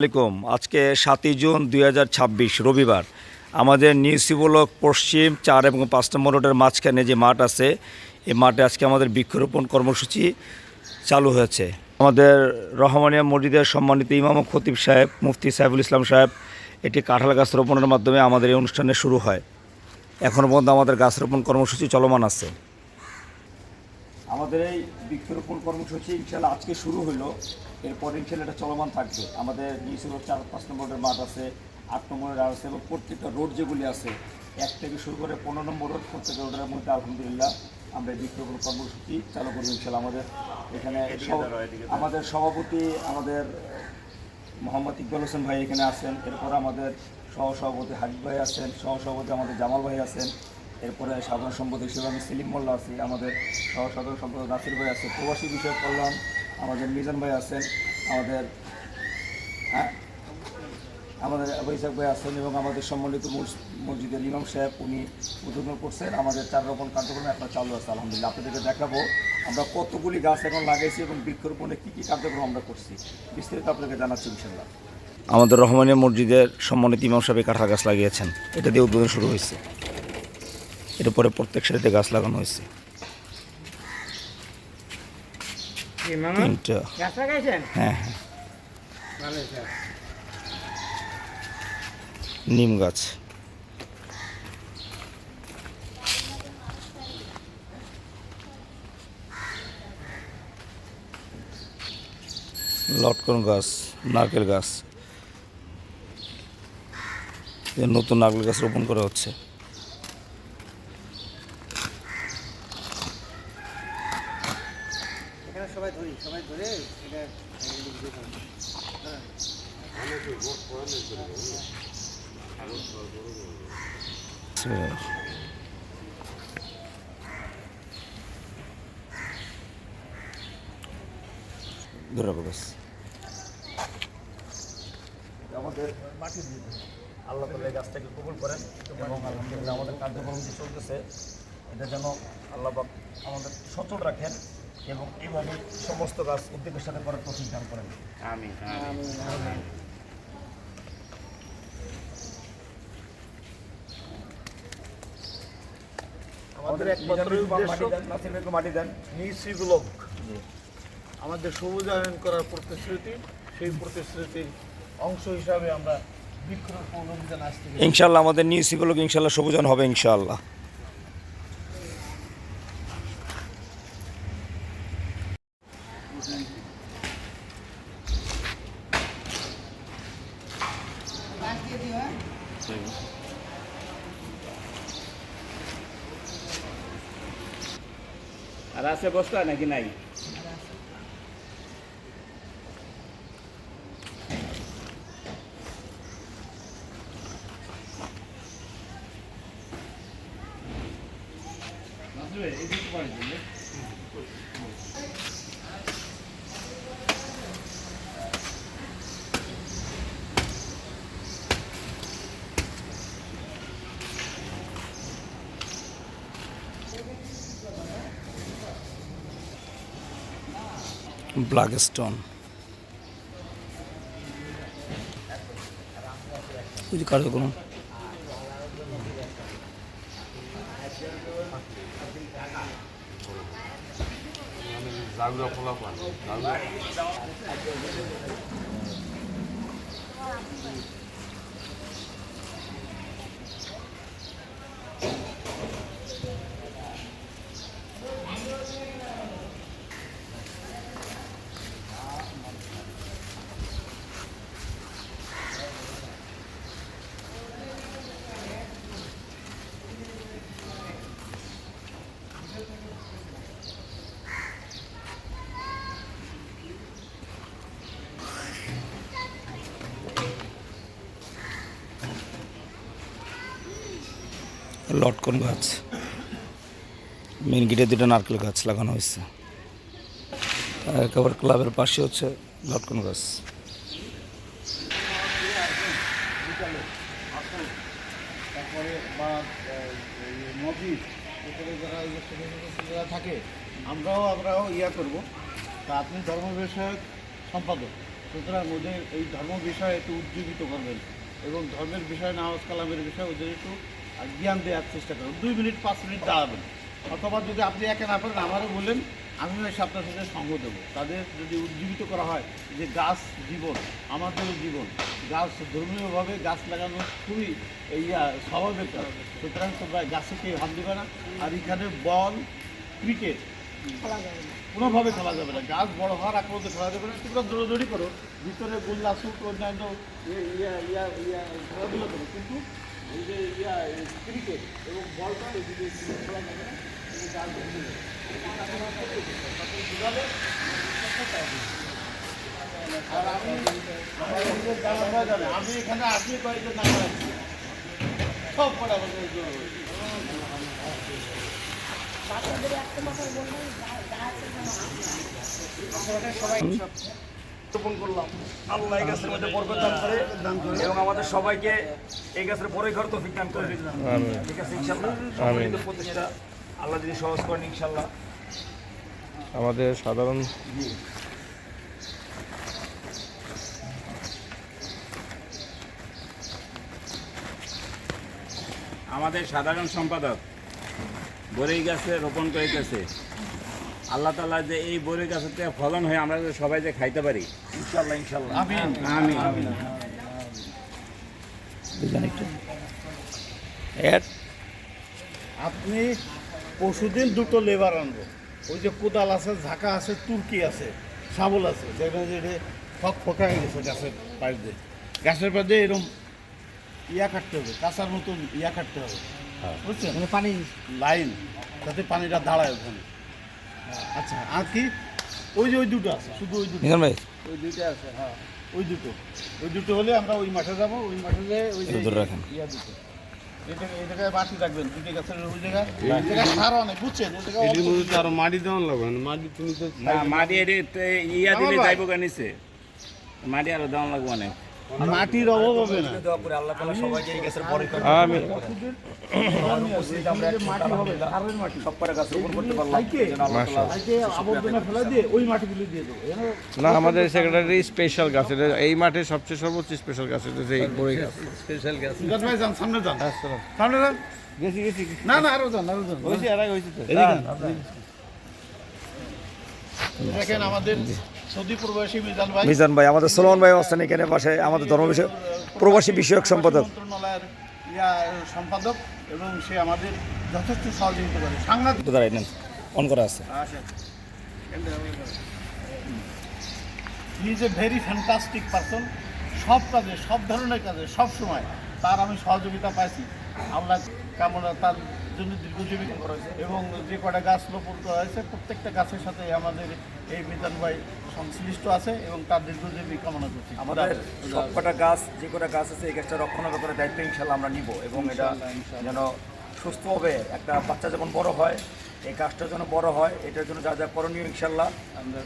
আসসালামাইকুম। আজকে 7ই জুন 2026 রবিবার। আমাদের নিউ শিবলক পশ্চিম 4 এবং 5 নম্বর রোডের মাঝখানে যে মাঠ আছে, এই মাঠে আজকে আমাদের বৃক্ষরোপণ কর্মসূচি চালু হয়েছে। আমাদের রহমানিয়া মসজিদের সম্মানিত ইমাম ও খতিব সাহেব মুফতি সাইফুল ইসলাম সাহেব এটি কাঁঠাল গাছ রোপণের মাধ্যমে আমাদের এই অনুষ্ঠানে শুরু হয়। এখনও পর্যন্ত আমাদের গাছ রোপণ কর্মসূচি চলমান আছে। আমাদের এই বৃক্ষরোপণ কর্মসূচি ইনশাল্লাহ আজকে শুরু হলো, এরপর ইনশাল্লাহ এটা চলমান থাকবে। আমাদের নিচে 4-5 নম্বরের মাঠ আছে, 8 নম্বরের আছে, এবং প্রত্যেকটা রোড যেগুলি আছে 1 থেকে শুরু করে 15 নম্বর রোড, প্রত্যেকটা রোডের মধ্যে আলহামদুলিল্লাহ আমরা এই বৃক্ষরোপণ কর্মসূচি চালু করবো ইনশাল্লাহ। আমাদের সভাপতি আমাদের মোহাম্মদ ইকবাল হোসেন ভাই এখানে আছেন। এরপর আমাদের সহসভাপতি হাবিব ভাই আছেন, সহসভাপতি আমাদের জামাল ভাই আছেন। এরপরে সাধারণ সম্পাদক হিসেবে আমি সেলিম মোল্লা আছি, আমাদের সাধারণ সম্পাদক নাসির ভাই আছে, প্রবাসী বিষয়ক কল্যাণ আমাদের মিজান ভাই আছেন, আমাদের বৈশাখ ভাই আছেন, এবং আমাদের সম্মানিত মসজিদের ইমাম সাহেব উনি উদ্বোধন করছেন। আমাদের 4 রোপণ কার্যক্রম এখন চালু আছে আলহামদুলিল্লাহ। আপনাদেরকে দেখাবো আমরা কতগুলি গাছ এখন লাগাইছি এবং বৃক্ষরোপণে কী কী কার্যক্রম আমরা করছি, বিস্তারিত আপনাকে জানাচ্ছি ইনশাল্লাহ। আমাদের রহমানিয়া মসজিদের সম্মানিত ইমাম সাহেব কাঁঠাল গাছ লাগিয়েছেন, এটা দিয়ে উদ্বোধন শুরু হয়েছে। এর পরে প্রত্যেক সারিতে গাছ লাগানো হয়েছে। হ্যাঁ, নিম গাছ, লটকন গাছ, নারকেল গাছ, নতুন নারকেল গাছ রোপণ করা হচ্ছে। সবাই ধরে এটা আমাদের মাটি আল্লাহ তাআলা গাছটাকে কবুল করেন, এবং আলহামদুলিল্লাহ আমাদের কার্যক্রম যে চলতেছে এটা যেন আল্লাহ পাক আমাদের সচল রাখেন, এবং এইভাবে সমস্ত গাছ উদ্যোগের সাথে করার তৌফিক দান করেন। আমিন। আমাদের একমাত্র মাটি দেন নিচি ব্লক আমাদের সবুজায়ন করার প্রতিশ্রুতি, সেই প্রতিশ্রুতির অংশ হিসাবে আমরা বৃক্ষরোপণ অভিযান আসতে ইনশাআল্লাহ আমাদের নিউ শিবলক ইনশাআল্লাহ সবুজায়ন হবে ইনশাআল্লাহ। আর আছে বস্তা নাকি নাই? ব্ল্যাক স্টোন, কার্যক্রম লটকন গাছ, মেন গেটে 2টা নারকেল গাছ লাগানো হয়েছে। একেবারে ক্লাবের পাশে হচ্ছে লটকন গাছ। তারপরে বা মসজিদ এখানে যারা থাকে আমরাও ইয়া করব। তা আপনি ধর্ম বিষয়ক সম্পাদক, সুতরাং ওদের এই ধর্ম বিষয়ে একটু উজ্জীবিত করবেন এবং ধর্মের বিষয়ে নামাজ কালামের বিষয়ে ওদের একটু জ্ঞান দেওয়ার চেষ্টা করবেন। 2 মিনিট 5 মিনিট দাঁড়াবেন, অথবা যদি আপনি একা না পারেন আমারও বললেন, আমিও এসে আপনার সাথে সঙ্গ দেবো। তাদের যদি উজ্জীবিত করা হয় যে গাছ জীবন, আমাদেরও জীবন, গাছ ধর্মীয়ভাবে গাছ লাগানো খুবই স্বাভাবিক কাজ। সুতরাং তোমরা গাছে কেউ হাত দেবে না। আর এখানে বল, ক্রিকেট কোনোভাবে খেলা যাবে না, গাছ বড় হওয়ার আগ পর্যন্ত খেলা যাবে না। তোমরা দৌড়দৌড়ি করো, ভিতরে গোল্লা শুট অন্যান্য খেলাধুলো করো, কিন্তু এই যে ক্রিকেট এবং বলটা এদিকে খেলা যাবে না। গাছ আর আমি এখানে আসি কয়েকজন নাম রাখছি সব কটা রোপণ করলাম। আল্লাহ এই গাছের মধ্যে বরকত দান করে এবং আমাদের সবাইকে এই গাছের বড়ই ঘর তৌফিক দান করে। ঠিক আছে, ইনশাআল্লাহ সম্মিলিত প্রচেষ্টা আল্লাহ যদি সহজ করেন ইনশাআল্লাহ। আমাদের সাধারণ সম্পাদক বরই গাছে রোপণ করে গেছে। আল্লাহ তাআলা যে এই বরই গাছের থেকে ফলন হয়ে আমরা যে সবাই যে খাইতে পারি ইনশাআল্লাহ ইনশাআল্লাহ। আমিন আমিন। আপনি পরশুদিন 2টো লেবার আনবো। ওই যে কোদাল আছে, ঝাঁকা আছে, তুর্কি আছে, শাবল আছে, দেখবেন যে ফক ফোকা হয়ে গেছে গাছের পাশ দিয়ে। গাছের পাশ দিয়ে এরকম কাটতে হবে, কাঁচার মতন কাটতে হবে, বুঝছেন? মানে পানি লাইন, যাতে পানিটা দাঁড়ায় ওখানে। আচ্ছা, আর কি ওই দুটো আছে, শুধু ওই দুটো, ওই দুটো আছে। হ্যাঁ, ওই দুটো হলে আমরা ওই মাঠে যাবো। ওই মাঠে যেয়ে ওই যে দুটো এই জায়গায় বাটি রাখবেন, দুটো গাছের ওই জায়গায় সার অনেক, বুঝছেন? আরো মাটি দেওয়ান লাগবে না, মাটি তুমি তো না, মাটি দিলে যাইব নিচে, মাটি আরো দেওয়া লাগবে অনেক। মাটির অভাব হবে না। দোয়া করে আল্লাহ তাআলা সবাইকে এই গাছের বরকত দান আমিন। মাটি হবে, সারের মাটি। সব করে গাছ রোপণ করতে পারলাম। তাইকে যেন আল্লাহ তাআলা আবর্জনা ফেলা দিয়ে ওই মাটিগুলো দিয়ে দেবো। না, আমাদের সেক্রেটারি স্পেশাল গাছ, এটা এই মাঠে সবচেয়ে সর্বোচ্চ স্পেশাল গাছ, এটা যে এই বড়ই গাছ, স্পেশাল গাছ। সিরাজ ভাই যান, সামনে যান, সামনে যান। গেছি না আরো যান, হয়েছে, আর আগে হয়েছে তো। দেখেন আমাদের সৌদি প্রবাসী মিজান ভাই, মিজান ভাই, আমাদের সোলমান ভাই অবস্থান এখানে পাশে, আমাদের ধর্ম বিষয়ক প্রবাসী বিষয়ক সম্পাদক মন্ত্রণালয়ের সম্পাদক, এবং সে আমাদের যথেষ্ট সহযোগিতা করে। সাংঘাতিক। একটু দাঁড়াই নেন, অন করা আছে। He is a very fantastic person. সব কাজে, সব ধরনের কাজে, সব সময় তার আমি সহযোগিতা পাইছি। আল্লাহ কামনা তার জন্য দীর্ঘজীবী করেছে, এবং যে কটা গাছ রোপণ করা হয়েছে প্রত্যেকটা গাছের সাথে আমাদের এই মিজান ভাই সংশ্লিষ্ট আছে, এবং তার দীর্ঘজীবী কামনা করছি। আমাদের সবকটা গাছ, যে কটা গাছ আছে এই গাছটা রক্ষণাবেক্ষণের দায়িত্ব ইনশাআল্লাহ আমরা নিব, এবং এটা যেন সুস্থভাবে একটা বাচ্চা যখন বড় হয়, এই গাছটা যেন বড় হয়, এটার জন্য যা যা করণীয় ইনশাআল্লাহ।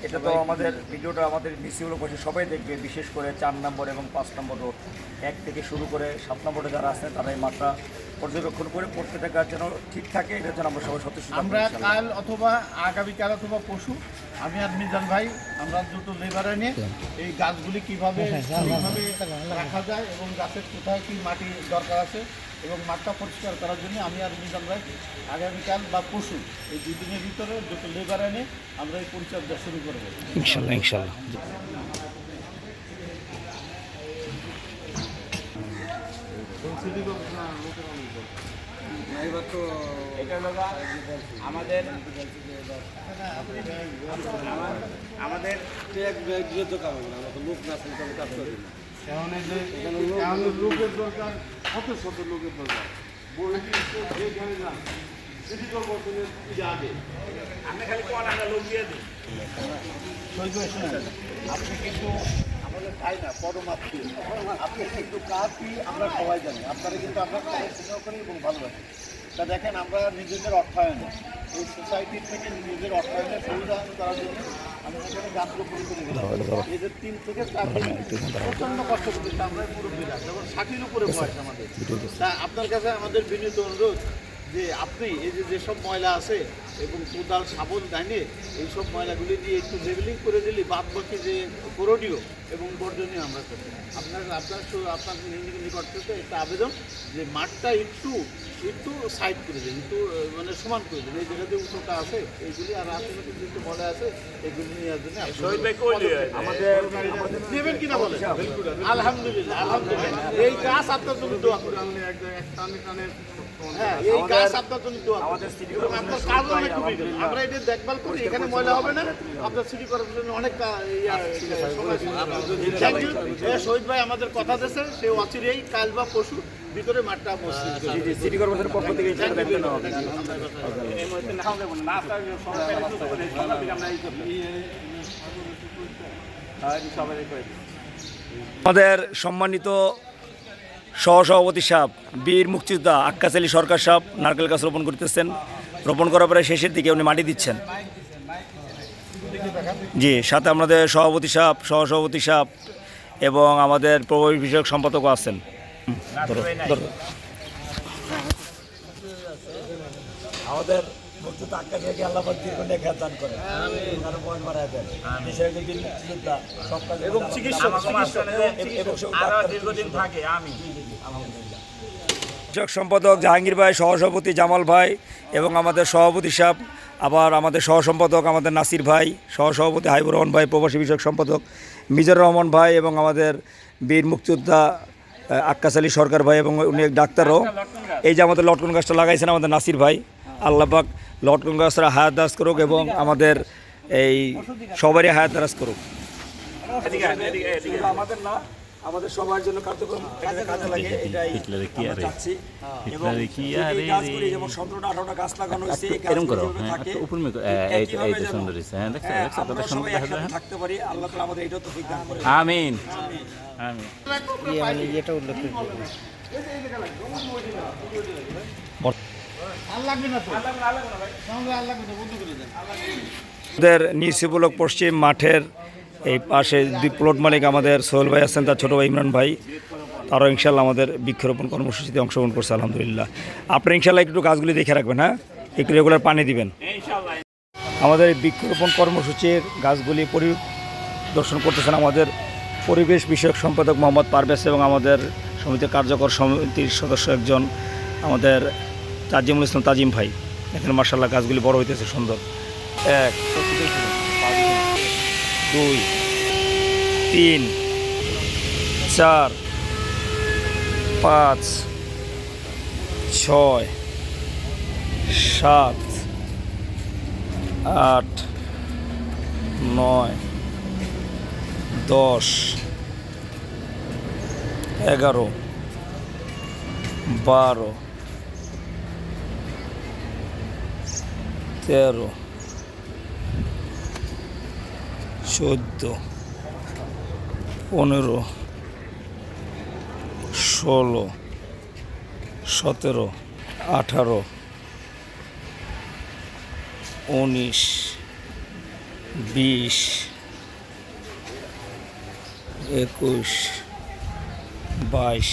এটা তো আমাদের ভিডিওটা আমাদের মিসিউল বসে সবাই দেখবে, বিশেষ করে 4 নম্বর এবং 5 নম্বর রোড, 1 থেকে শুরু করে 7 নম্বরে যারা আছেন তারা এই মাঠটা পর্যবেক্ষণ করে প্রত্যেকটা গাছ যেন ঠিক থাকে, এটা যেন আমরা সবাই সচেষ্ট থাকবো আমরা ইনশাআল্লাহ। কাল অথবা আগামীকাল অথবা পরশু আমি আর মিজান ভাই আমরা দুটো লেবার এনে এই গাছগুলি কিভাবে রাখা যায় এবং গাছের কোথায় কি মাটি দরকার আছে এবং মাঠটা পরিষ্কার করার জন্য আমি আর মিজান ভাই আগামীকাল বা পরশু এই 2 দিনের ভিতরে দুটো লেবার এনে আমরা এই পরিচর্যা শুরু করবো ইনশাআল্লাহ ইনশাআল্লাহ। এটা হলো আমাদের আমাদের লোকের দরকার, কত শত লোকের দরকার। আপনি খালি কোন আমরা লোক দিয়ে দিই। আপনি কিন্তু আমাদের তাই না, পরমাত্মীয়। আপনি কিন্তু কাজ কি আমরা সবাই জানি, আপনারা কিন্তু আমরা সবাই স্নেহ করি এবং ভালোবাসি। তা দেখেন, আমরা নিজেদের অর্থায়নে, এই সোসাইটির থেকে নিজেদের অর্থায়নে সুবিধায়ন করার জন্য আমরা এখানে গাছ রোপণ করে গেলাম। এদের 3 থেকে 4 দিন প্রচণ্ড কষ্ট করেছে। আমরা মুরব্বীরা যেমন 60-এর উপরে বয়স আমাদের। তা আপনার কাছে আমাদের বিনীত অনুরোধ যে আপনি এই যে যেসব ময়লা আছে এবং কোদাল শাবল ডাইনে এইসব ময়লাগুলি দিয়ে একটু লেবেলিং করে দিলে বাদ বাকি যে করণীয় এবং বর্জনীয় আমরা করি। আপনার নিকট থেকে একটা আবেদন যে মাঠটা একটু সাইড করে দেন, একটু মানে সমান করে দেন। এই জায়গাতে উঁচুটা আছে এইগুলি আর আশেপাশে যেগুলো বলে আছে এগুলি নেওয়ার জন্য আমাদের নেবেন কিনা বলে। আলহামদুলিল্লাহ আলহামদুলিল্লাহ, এই গাছ আপনার জন্য দোয়া করি। হ্যাঁ, এই গাছ আপনার জন্য দোয়া করি। এবং আপনার কাজ অনেক খুবই ভালো। আমরা এটা দেখভাল করি, এখানে ময়লা হবে না। আপনার সিটি কর্পোরেশন অনেক থ্যাংক ইউ। শহীদ ভাই আমাদের কথা দিয়েছে, সে অচিরেই কাল বা পরশু ভিতরে মাঠটা সিটি কর্পোরেশনের পক্ষ থেকে আমাদের সম্মানিত সহসভাপতি সাহেব বীর মুক্তিযোদ্ধা আক্কাস আলী সরকার সাহেব নারকেল গাছ রোপণ করতেছেন। রোপণ করার পরে শেষের দিকে উনি মাটি দিচ্ছেন। জি, সাথে আমাদের সভাপতি সাহেব, সহসভাপতি সাহেব এবং আমাদের প্রভাবী বিষয়ক সম্পাদকও আছেন। আমাদের মুক্তিযোদ্ধা আক্কাস আলীকে আল্লাহ পাক দীর্ঘদিন খেয়াল দান করেন, আরো বয়স বাড়ায় দেন। দেশের একজন মুক্তিযোদ্ধা সব কাজে এবং চিকিৎসক আরো দীর্ঘদিন থাকে। আমি বিষয়ক সম্পাদক জাহাঙ্গীর ভাই, সহসভাপতি জামাল ভাই এবং আমাদের সভাপতি সাহেব, আবার আমাদের সহসম্পাদক আমাদের নাসির ভাই, সহসভাপতি হাইবুর রহমান ভাই, প্রবাসী বিষয়ক সম্পাদক মিজানুর রহমান ভাই এবং আমাদের বীর মুক্তিযোদ্ধা আক্কাস আলী সরকার ভাই এবং উনি এক ডাক্তারও। এই যে আমাদের লটকন গাছটা লাগাইছেন আমাদের নাসির ভাই, আল্লাহ পাক লটকন গাছটা হায়াত দারাজ করুক এবং আমাদের এই সবারই হায়াত দারাজ করুক। আমাদের না, আমাদের সবার জন্য কার্যক্রম কাজে লাগে। এটাই আমরা চাচ্ছি। এবং এই গাছগুলি যেমন 17-18টা গাছ লাগানো হয়েছে, এই গাছগুলি যেভাবে থাকে, একইভাবে যেন আমরা সবাই একসাথে থাকতে পারি। আল্লাহ তাআলা আমাদের এটাও তৌফিক দান করেন। আমিন আমিন। আমাদের নিউসিবলক পশ্চিম মাঠের এই পাশে দুই প্লট মালিক আমাদের সোহেল ভাই আছেন, তার ছোটো ভাই ইমরান ভাই, তারাও ইনশাল্লাহ আমাদের বৃক্ষরোপণ কর্মসূচিতে অংশগ্রহণ করছে আলহামদুলিল্লাহ। আপনারা ইনশাল্লাহ একটু গাছগুলি দেখে রাখবেন, হ্যাঁ, একটু রেগুলার পানি দিবেন। আমাদের এই বৃক্ষরোপণ কর্মসূচির গাছগুলি পরিদর্শন করতেছেন আমাদের পরিবেশ বিষয়ক সম্পাদক মোহাম্মদ পারভেজ এবং আমাদের সমিতির কার্যকর সমিতির সদস্য একজন আমাদের তাজিমুল ইসলাম তাজিম ভাই। এখানে মার্শাল্লাহ গাছগুলি বড় হইতেছে সুন্দর। 1 2 3 4 5 6 7 8 9 10 11 12 13 14 15 16 17 18 19 20 21 22